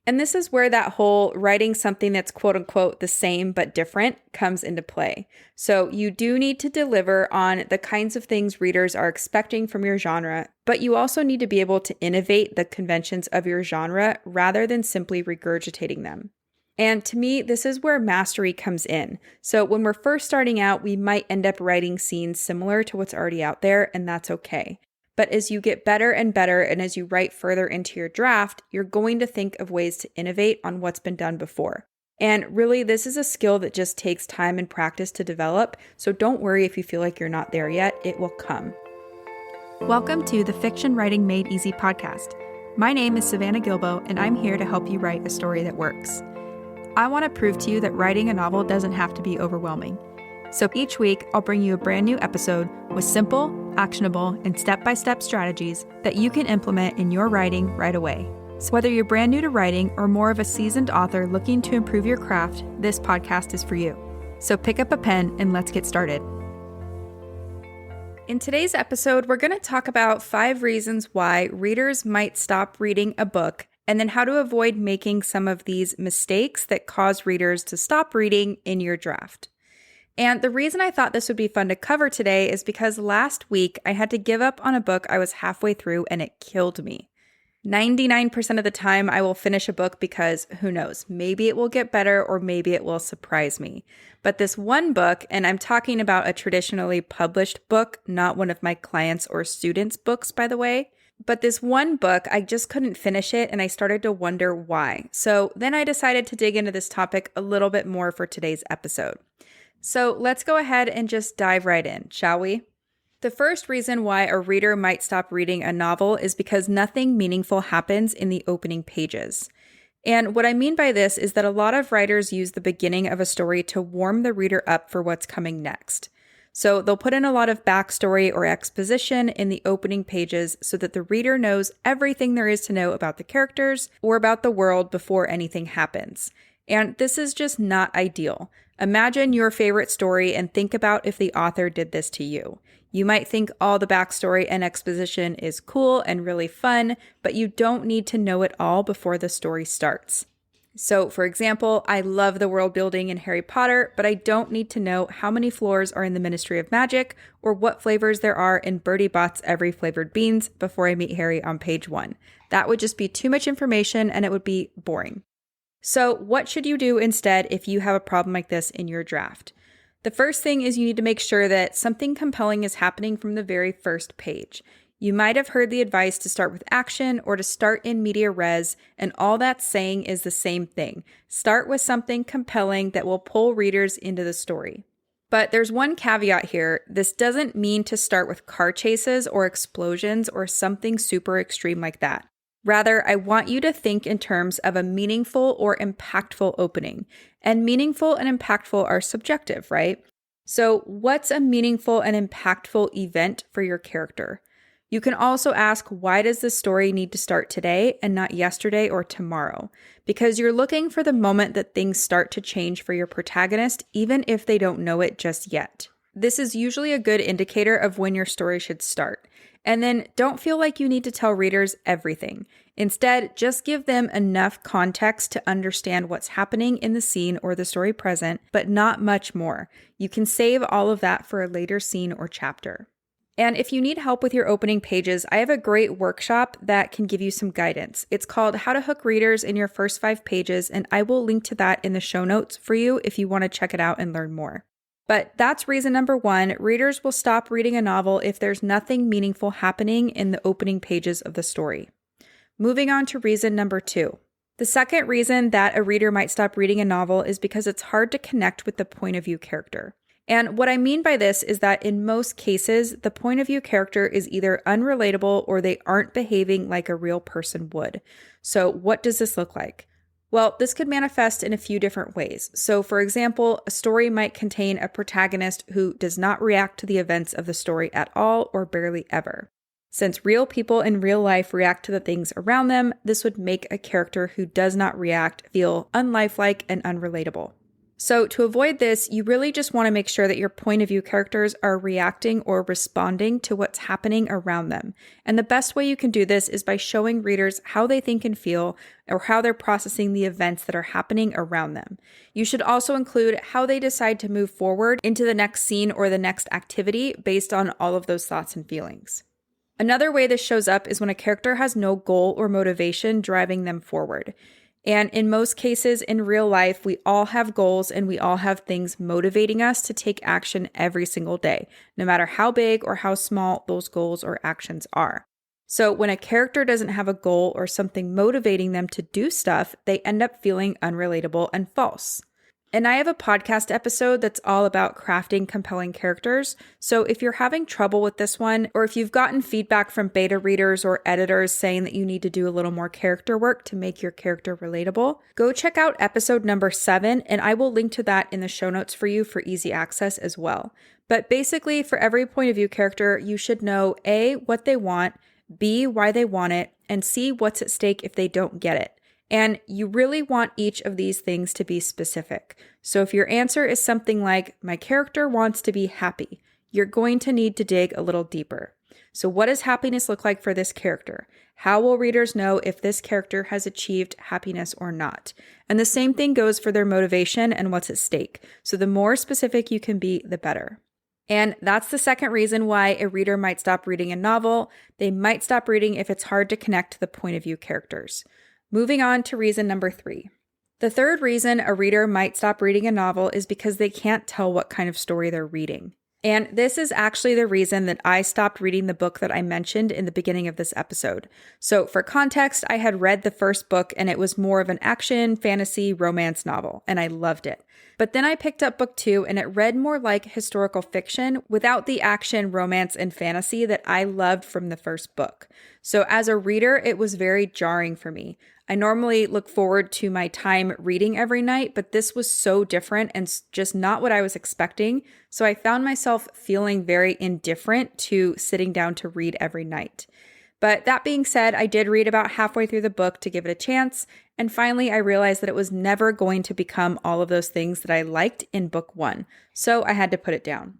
And this is where that whole writing something that's quote unquote the same but different comes into play. So you do need to deliver on the kinds of things readers are expecting from your genre, but you also need to be able to innovate the conventions of your genre rather than simply regurgitating them. And to me, this is where mastery comes in. So when we're first starting out, we might end up writing scenes similar to what's already out there, and that's okay. But as you get better and better, and as you write further into your draft, you're going to think of ways to innovate on what's been done before. And really, this is a skill that just takes time and practice to develop, so don't worry if you feel like you're not there yet, it will come. Welcome to the Fiction Writing Made Easy podcast. My name is Savannah Gilbo, and I'm here to help you write a story that works. I want to prove to you that writing a novel doesn't have to be overwhelming. So each week, I'll bring you a brand new episode with simple, actionable, and step-by-step strategies that you can implement in your writing right away. So whether you're brand new to writing or more of a seasoned author looking to improve your craft, this podcast is for you. So pick up a pen and let's get started. In today's episode, we're going to talk about 5 reasons why readers might stop reading a book, and then how to avoid making some of these mistakes that cause readers to stop reading in your draft. And the reason I thought this would be fun to cover today is because last week I had to give up on a book I was halfway through and it killed me. 99% of the time I will finish a book because who knows, maybe it will get better or maybe it will surprise me. But this one book, and I'm talking about a traditionally published book, not one of my clients' or students' books, by the way. But this one book, I just couldn't finish it and I started to wonder why. So then I decided to dig into this topic a little bit more for today's episode. So let's go ahead and just dive right in, shall we? The first reason why a reader might stop reading a novel is because nothing meaningful happens in the opening pages. And what I mean by this is that a lot of writers use the beginning of a story to warm the reader up for what's coming next. So they'll put in a lot of backstory or exposition in the opening pages so that the reader knows everything there is to know about the characters or about the world before anything happens. And this is just not ideal. Imagine your favorite story and think about if the author did this to you. You might think all the backstory and exposition is cool and really fun, but you don't need to know it all before the story starts. So, for example, I love the world building in Harry Potter, but I don't need to know how many floors are in the Ministry of Magic or what flavors there are in Bertie Bott's Every Flavored Beans before I meet Harry on page 1. That would just be too much information and it would be boring. So, what should you do instead if you have a problem like this in your draft? The first thing is you need to make sure that something compelling is happening from the very first page. You might have heard the advice to start with action or to start in media res, and all that's saying is the same thing. Start with something compelling that will pull readers into the story. But there's one caveat here. This doesn't mean to start with car chases or explosions or something super extreme like that. Rather, I want you to think in terms of a meaningful or impactful opening. And meaningful and impactful are subjective, right? So what's a meaningful and impactful event for your character? You can also ask, why does this story need to start today and not yesterday or tomorrow? Because you're looking for the moment that things start to change for your protagonist, even if they don't know it just yet. This is usually a good indicator of when your story should start. And then don't feel like you need to tell readers everything. Instead, just give them enough context to understand what's happening in the scene or the story present, but not much more. You can save all of that for a later scene or chapter. And if you need help with your opening pages, I have a great workshop that can give you some guidance. It's called How to Hook Readers in Your First 5 Pages, and I will link to that in the show notes for you if you want to check it out and learn more. But that's reason number 1. Readers will stop reading a novel if there's nothing meaningful happening in the opening pages of the story. Moving on to reason number 2. The second reason that a reader might stop reading a novel is because it's hard to connect with the point of view character. And what I mean by this is that in most cases, the point of view character is either unrelatable or they aren't behaving like a real person would. So what does this look like? Well, this could manifest in a few different ways. So for example, a story might contain a protagonist who does not react to the events of the story at all or barely ever. Since real people in real life react to the things around them, this would make a character who does not react feel unlifelike and unrelatable. So to avoid this, you really just want to make sure that your point of view characters are reacting or responding to what's happening around them. And the best way you can do this is by showing readers how they think and feel, or how they're processing the events that are happening around them. You should also include how they decide to move forward into the next scene or the next activity based on all of those thoughts and feelings. Another way this shows up is when a character has no goal or motivation driving them forward. And in most cases in real life, we all have goals and we all have things motivating us to take action every single day, no matter how big or how small those goals or actions are. So when a character doesn't have a goal or something motivating them to do stuff, they end up feeling unrelatable and false. And I have a podcast episode that's all about crafting compelling characters. So if you're having trouble with this one, or if you've gotten feedback from beta readers or editors saying that you need to do a little more character work to make your character relatable, go check out episode number 7, and I will link to that in the show notes for you for easy access as well. But basically, for every point of view character, you should know A, what they want, B, why they want it, and C, what's at stake if they don't get it. And you really want each of these things to be specific. So if your answer is something like, my character wants to be happy, you're going to need to dig a little deeper. So what does happiness look like for this character? How will readers know if this character has achieved happiness or not? And the same thing goes for their motivation and what's at stake. So the more specific you can be, the better. And that's the second reason why a reader might stop reading a novel. They might stop reading if it's hard to connect to the point of view characters. Moving on to reason number 3. The third reason a reader might stop reading a novel is because they can't tell what kind of story they're reading. And this is actually the reason that I stopped reading the book that I mentioned in the beginning of this episode. So for context, I had read the first book and it was more of an action, fantasy, romance novel, and I loved it. But then I picked up book 2 and it read more like historical fiction without the action, romance, and fantasy that I loved from the first book. So as a reader, it was very jarring for me. I normally look forward to my time reading every night, but this was so different and just not what I was expecting. So I found myself feeling very indifferent to sitting down to read every night. But that being said, I did read about halfway through the book to give it a chance. And finally, I realized that it was never going to become all of those things that I liked in book 1. So I had to put it down.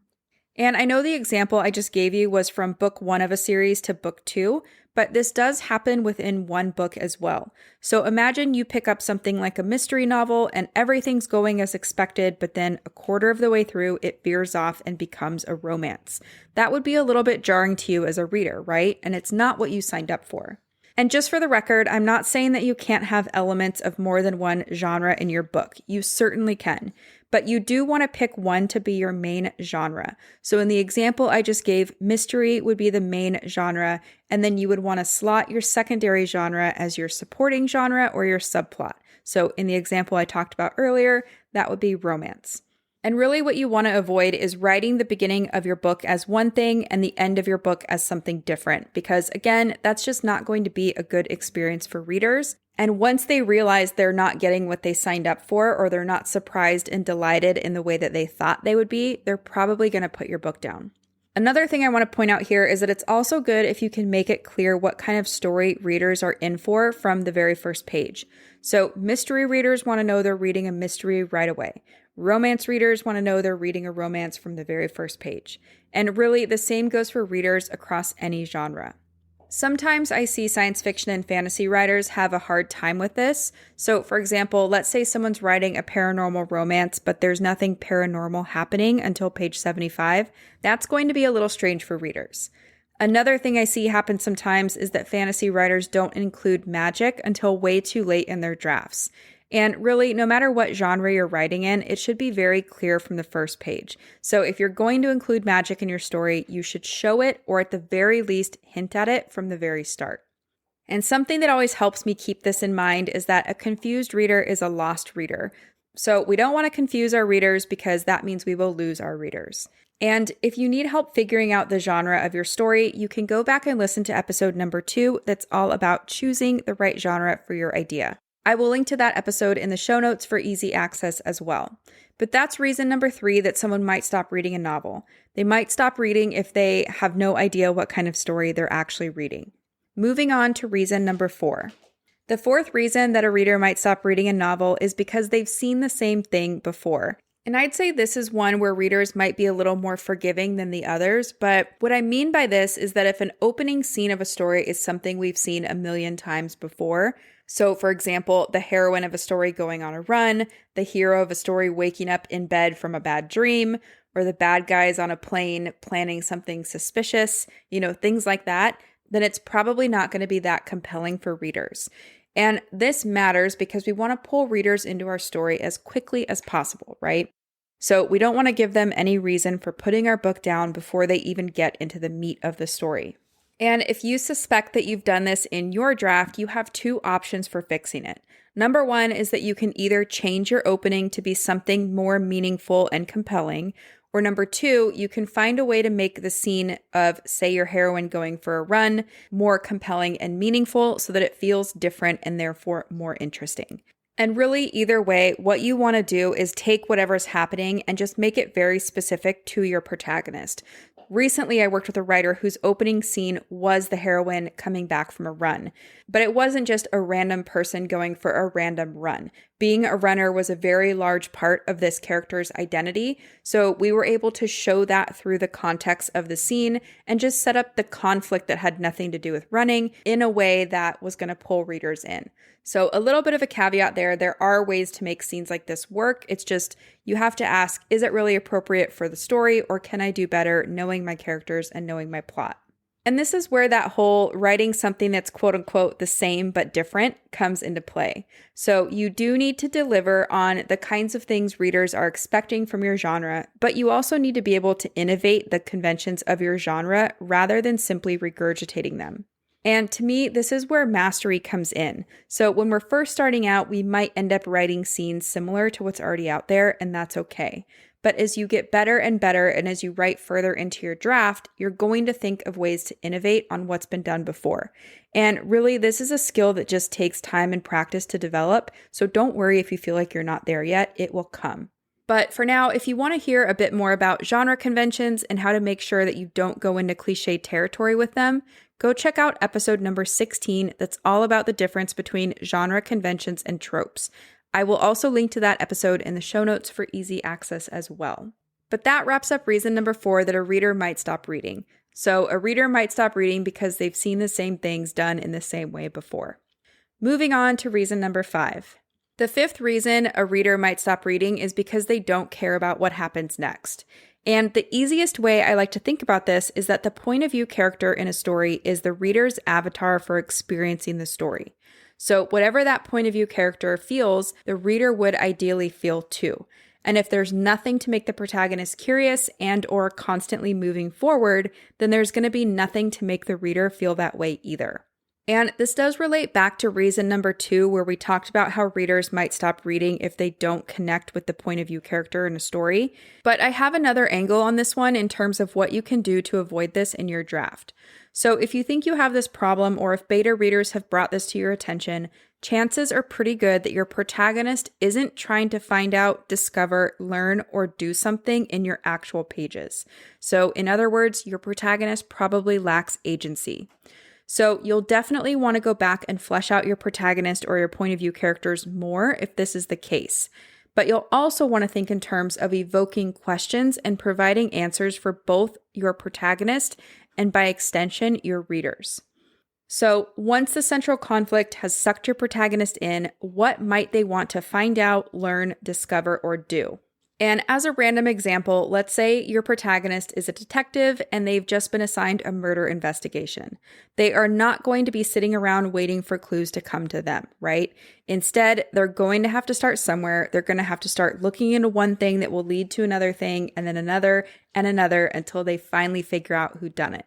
And I know the example I just gave you was from book 1 of a series to book 2, but this does happen within one book as well. So imagine you pick up something like a mystery novel and everything's going as expected, but then a quarter of the way through, it veers off and becomes a romance. That would be a little bit jarring to you as a reader, right? And it's not what you signed up for. And just for the record, I'm not saying that you can't have elements of more than one genre in your book. You certainly can. But you do want to pick one to be your main genre. So in the example I just gave, mystery would be the main genre, and then you would want to slot your secondary genre as your supporting genre or your subplot. So in the example I talked about earlier, that would be romance. And really what you want to avoid is writing the beginning of your book as one thing and the end of your book as something different, because again, that's just not going to be a good experience for readers. And once they realize they're not getting what they signed up for, or they're not surprised and delighted in the way that they thought they would be, they're probably going to put your book down. Another thing I want to point out here is that it's also good if you can make it clear what kind of story readers are in for from the very first page. So mystery readers want to know they're reading a mystery right away. Romance readers want to know they're reading a romance from the very first page. And really, the same goes for readers across any genre. Sometimes I see science fiction and fantasy writers have a hard time with this. So for example, let's say someone's writing a paranormal romance, but there's nothing paranormal happening until page 75. That's going to be a little strange for readers. Another thing I see happen sometimes is that fantasy writers don't include magic until way too late in their drafts. And really, no matter what genre you're writing in, it should be very clear from the first page. So if you're going to include magic in your story, you should show it, or at the very least, hint at it from the very start. And something that always helps me keep this in mind is that a confused reader is a lost reader. So we don't want to confuse our readers because that means we will lose our readers. And if you need help figuring out the genre of your story, you can go back and listen to episode number 2 that's all about choosing the right genre for your idea. I will link to that episode in the show notes for easy access as well. But that's reason number 3 that someone might stop reading a novel. They might stop reading if they have no idea what kind of story they're actually reading. Moving on to reason number 4. The fourth reason that a reader might stop reading a novel is because they've seen the same thing before. And I'd say this is one where readers might be a little more forgiving than the others, but what I mean by this is that if an opening scene of a story is something we've seen a million times before, so for example, the heroine of a story going on a run, the hero of a story waking up in bed from a bad dream, or the bad guys on a plane planning something suspicious, things like that, then it's probably not going to be that compelling for readers. And this matters because we want to pull readers into our story as quickly as possible, right? So we don't want to give them any reason for putting our book down before they even get into the meat of the story. And if you suspect that you've done this in your draft, you have two options for fixing it. Number one is that you can either change your opening to be something more meaningful and compelling, or number two, you can find a way to make the scene of, say, your heroine going for a run more compelling and meaningful so that it feels different and therefore more interesting. And really, either way, what you want to do is take whatever's happening and just make it very specific to your protagonist. Recently, I worked with a writer whose opening scene was the heroine coming back from a run. But it wasn't just a random person going for a random run. Being a runner was a very large part of this character's identity, so we were able to show that through the context of the scene and just set up the conflict that had nothing to do with running in a way that was going to pull readers in. So a little bit of a caveat there are ways to make scenes like this work. It's just you have to ask, is it really appropriate for the story, or can I do better knowing my characters and knowing my plot? And this is where that whole writing something that's quote unquote the same but different comes into play. So you do need to deliver on the kinds of things readers are expecting from your genre, but you also need to be able to innovate the conventions of your genre rather than simply regurgitating them. And to me, this is where mastery comes in. So when we're first starting out, we might end up writing scenes similar to what's already out there, and that's okay. But as you get better and better, and as you write further into your draft, you're going to think of ways to innovate on what's been done before. And really, this is a skill that just takes time and practice to develop. So don't worry if you feel like you're not there yet, it will come. But for now, if you want to hear a bit more about genre conventions and how to make sure that you don't go into cliche territory with them, go check out episode number 16 that's all about the difference between genre conventions and tropes. I will also link to that episode in the show notes for easy access as well. But that wraps up reason number 4 that a reader might stop reading. So a reader might stop reading because they've seen the same things done in the same way before. Moving on to reason number 5. The fifth reason a reader might stop reading is because they don't care about what happens next. And the easiest way I like to think about this is that the point of view character in a story is the reader's avatar for experiencing the story. So whatever that point of view character feels, the reader would ideally feel too. And if there's nothing to make the protagonist curious and or constantly moving forward, then there's going to be nothing to make the reader feel that way either. And this does relate back to reason number 2, where we talked about how readers might stop reading if they don't connect with the point of view character in a story. But I have another angle on this one in terms of what you can do to avoid this in your draft. So if you think you have this problem, or if beta readers have brought this to your attention, chances are pretty good that your protagonist isn't trying to find out, discover, learn, or do something in your actual pages. So in other words, your protagonist probably lacks agency. So you'll definitely want to go back and flesh out your protagonist or your point of view characters more if this is the case. But you'll also want to think in terms of evoking questions and providing answers for both your protagonist and by extension, your readers. So once the central conflict has sucked your protagonist in, what might they want to find out, learn, discover, or do? And as a random example, let's say your protagonist is a detective and they've just been assigned a murder investigation. They are not going to be sitting around waiting for clues to come to them, right? Instead, they're going to have to start somewhere. They're going to have to start looking into one thing that will lead to another thing, and then another and another until they finally figure out who done it.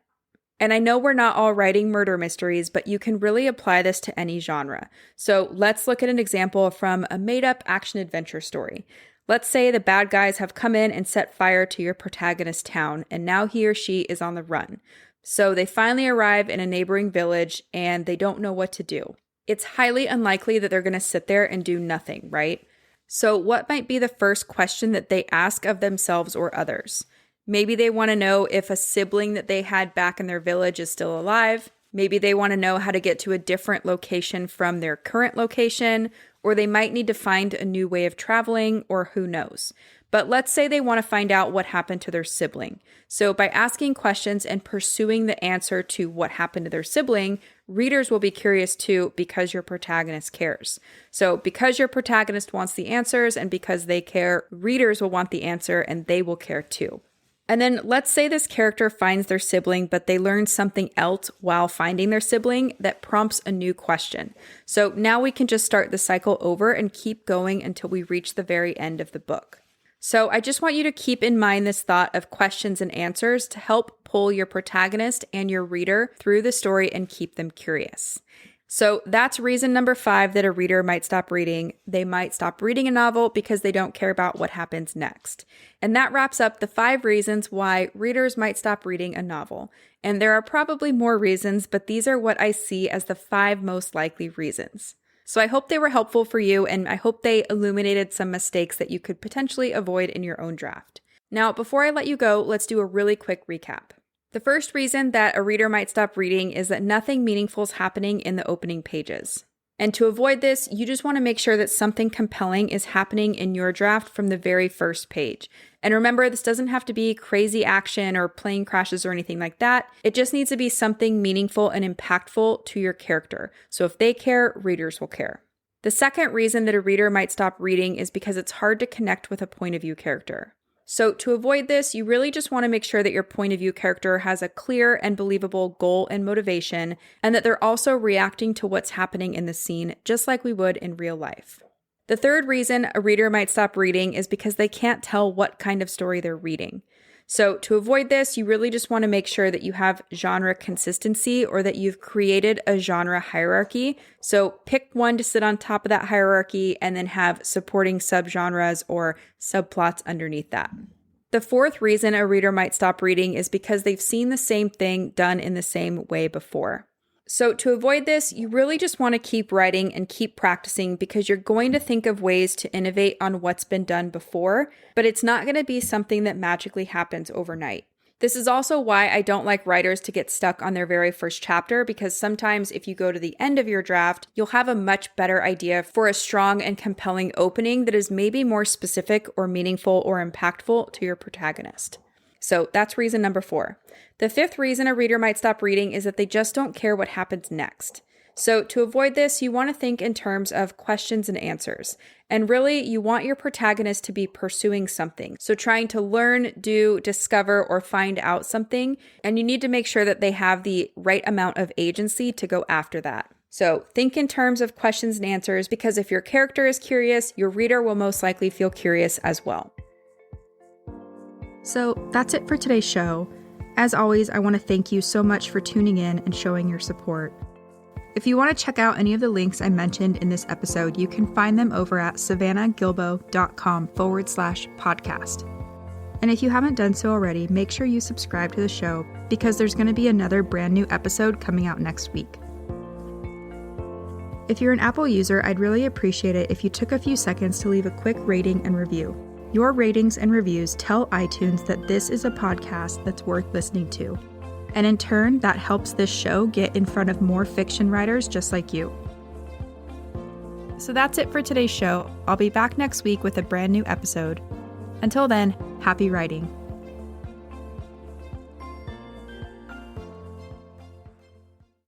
And I know we're not all writing murder mysteries, but you can really apply this to any genre. So let's look at an example from a made-up action-adventure story. Let's say the bad guys have come in and set fire to your protagonist's town, and now he or she is on the run. So they finally arrive in a neighboring village, and they don't know what to do. It's highly unlikely that they're going to sit there and do nothing, right? So what might be the first question that they ask of themselves or others? Maybe they want to know if a sibling that they had back in their village is still alive. Maybe they want to know how to get to a different location from their current location, or they might need to find a new way of traveling, or who knows. But let's say they want to find out what happened to their sibling. So by asking questions and pursuing the answer to what happened to their sibling, readers will be curious too because your protagonist cares. So because your protagonist wants the answers and because they care, readers will want the answer and they will care too. And then let's say this character finds their sibling, but they learn something else while finding their sibling that prompts a new question. So now we can just start the cycle over and keep going until we reach the very end of the book. So I just want you to keep in mind this thought of questions and answers to help pull your protagonist and your reader through the story and keep them curious. So that's reason number 5 that a reader might stop reading. They might stop reading a novel because they don't care about what happens next. And that wraps up the 5 reasons why readers might stop reading a novel. And there are probably more reasons, but these are what I see as the 5 most likely reasons. So I hope they were helpful for you, and I hope they illuminated some mistakes that you could potentially avoid in your own draft. Now, before I let you go, let's do a really quick recap. The first reason that a reader might stop reading is that nothing meaningful is happening in the opening pages. And to avoid this, you just want to make sure that something compelling is happening in your draft from the very first page. And remember, this doesn't have to be crazy action or plane crashes or anything like that. It just needs to be something meaningful and impactful to your character. So if they care, readers will care. The second reason that a reader might stop reading is because it's hard to connect with a point of view character. So to avoid this, you really just want to make sure that your point of view character has a clear and believable goal and motivation, and that they're also reacting to what's happening in the scene, just like we would in real life. The third reason a reader might stop reading is because they can't tell what kind of story they're reading. So to avoid this, you really just want to make sure that you have genre consistency or that you've created a genre hierarchy. So pick one to sit on top of that hierarchy and then have supporting subgenres or subplots underneath that. The fourth reason a reader might stop reading is because they've seen the same thing done in the same way before. So to avoid this, you really just want to keep writing and keep practicing because you're going to think of ways to innovate on what's been done before, but it's not going to be something that magically happens overnight. This is also why I don't like writers to get stuck on their very first chapter, because sometimes if you go to the end of your draft, you'll have a much better idea for a strong and compelling opening that is maybe more specific or meaningful or impactful to your protagonist. So that's reason number 4. The fifth reason a reader might stop reading is that they just don't care what happens next. So to avoid this, you want to think in terms of questions and answers. And really, you want your protagonist to be pursuing something. So trying to learn, do, discover, or find out something. And you need to make sure that they have the right amount of agency to go after that. So think in terms of questions and answers, because if your character is curious, your reader will most likely feel curious as well. So that's it for today's show. As always, I want to thank you so much for tuning in and showing your support. If you want to check out any of the links I mentioned in this episode, you can find them over at savannahgilbo.com/podcast. And if you haven't done so already, make sure you subscribe to the show because there's going to be another brand new episode coming out next week. If you're an Apple user, I'd really appreciate it if you took a few seconds to leave a quick rating and review. Your ratings and reviews tell iTunes that this is a podcast that's worth listening to. And in turn, that helps this show get in front of more fiction writers just like you. So that's it for today's show. I'll be back next week with a brand new episode. Until then, happy writing.